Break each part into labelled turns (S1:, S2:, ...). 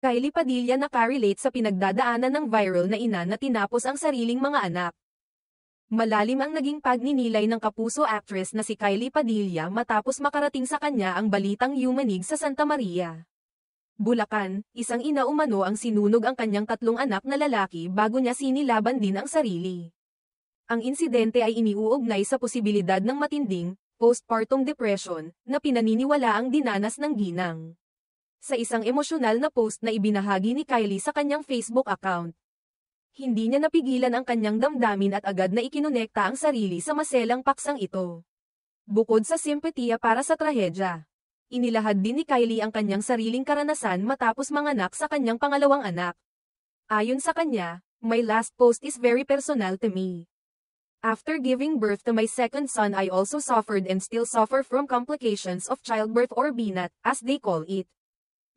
S1: Kylie Padilla nakarelate sa pinagdadaanan ng viral na ina na tinapos ang sariling mga anak. Malalim ang naging pagninilay ng kapuso actress na si Kylie Padilla matapos makarating sa kanya ang balitang yumanig sa Santa Maria, Bulacan. Isang ina umano ang sinunog ang kanyang 3 anak na lalaki bago niya sinilaban din ang sarili. Ang insidente ay iniuugnay sa posibilidad ng matinding postpartum depression na pinaniniwalaang dinanas ng ginang. Sa isang emosyonal na post na ibinahagi ni Kylie sa kanyang Facebook account, hindi niya napigilan ang kanyang damdamin at agad na ikinonekta ang sarili sa maselang paksang ito. Bukod sa simpatiya para sa trahedya, inilahad din ni Kylie ang kanyang sariling karanasan matapos manganak sa kanyang pangalawang anak. Ayon sa kanya, "My last post is very personal to me. After giving birth to my second son, I also suffered and still suffer from complications of childbirth or BNAT, as they call it."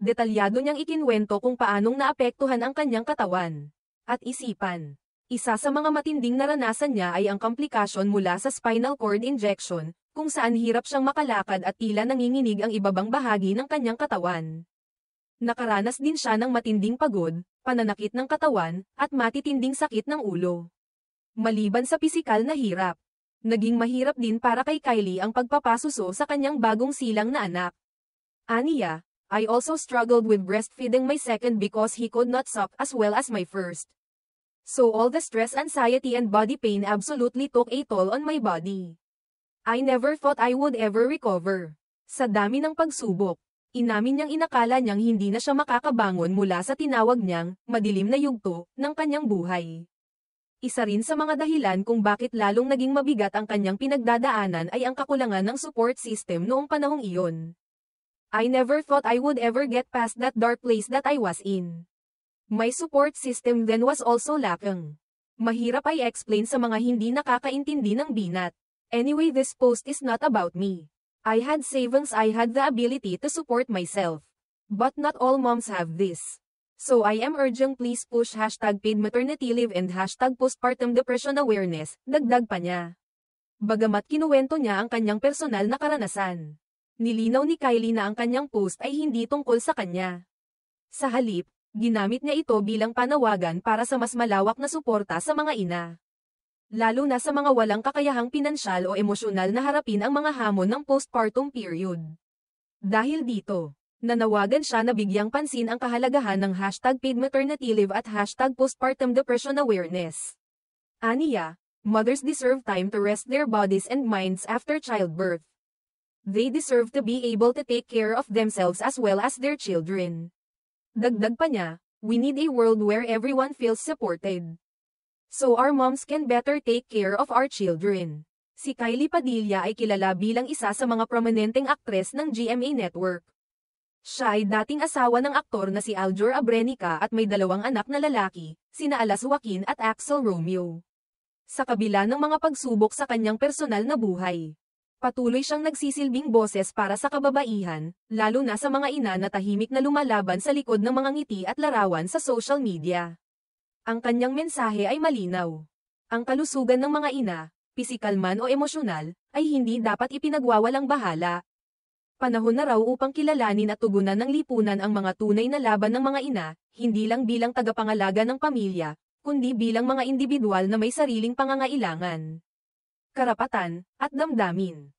S1: Detalyado niyang ikinwento kung paanong naapektuhan ang kanyang katawan at isipan. Isa sa mga matinding naranasan niya ay ang komplikasyon mula sa spinal cord injection, kung saan hirap siyang makalakad at tila nanginginig ang ibabang bahagi ng kanyang katawan. Nakaranas din siya ng matinding pagod, pananakit ng katawan, at matitinding sakit ng ulo. Maliban sa pisikal na hirap, naging mahirap din para kay Kylie ang pagpapasuso sa kanyang bagong silang na anak. Aniya, "I also struggled with breastfeeding my second because he could not suck as well as my first. So all the stress, anxiety and body pain absolutely took a toll on my body. I never thought I would ever recover." Sa dami ng pagsubok, inamin niyang inakala niyang hindi na siya makakabangon mula sa tinawag niyang madilim na yugto ng kanyang buhay. Isa rin sa mga dahilan kung bakit lalong naging mabigat ang kanyang pinagdadaanan ay ang kakulangan ng support system noong panahong iyon. "I never thought I would ever get past that dark place that I was in. My support system then was also lacking." Mahirap ay explain sa mga hindi nakakaintindi ng binat. "Anyway, this post is not about me. I had savings, I had the ability to support myself. But not all moms have this. So I am urging, please push #paid maternity leave and #postpartum depression awareness," dagdag pa niya. Bagamat kinuwento niya ang kanyang personal na karanasan, nilinaw ni Kylie na ang kanyang post ay hindi tungkol sa kanya. Sa halip, ginamit niya ito bilang panawagan para sa mas malawak na suporta sa mga ina, lalo na sa mga walang kakayahang pinansyal o emosyonal na harapin ang mga hamon ng postpartum period. Dahil dito, nanawagan siya na bigyang pansin ang kahalagahan ng #paid maternity leave at #postpartum depression awareness. Aniya, "Mothers deserve time to rest their bodies and minds after childbirth. They deserve to be able to take care of themselves as well as their children." Dagdag pa niya, "We need a world where everyone feels supported, so our moms can better take care of our children." Si Kylie Padilla ay kilala bilang isa sa mga prominenteng aktres ng GMA Network. Siya ay dating asawa ng aktor na si Aljur Abrenica at may 2 anak na lalaki, sina Alas Joaquin at Axel Romeo. Sa kabila ng mga pagsubok sa kanyang personal na buhay, patuloy siyang nagsisilbing boses para sa kababaihan, lalo na sa mga ina na tahimik na lumalaban sa likod ng mga ngiti at larawan sa social media. Ang kanyang mensahe ay malinaw. Ang kalusugan ng mga ina, pisikal man o emosyonal, ay hindi dapat ipinagwawalang bahala. Panahon na raw upang kilalanin at tugunan ng lipunan ang mga tunay na laban ng mga ina, hindi lang bilang tagapangalaga ng pamilya, kundi bilang mga individual na may sariling pangangailangan, karapatan, at damdamin.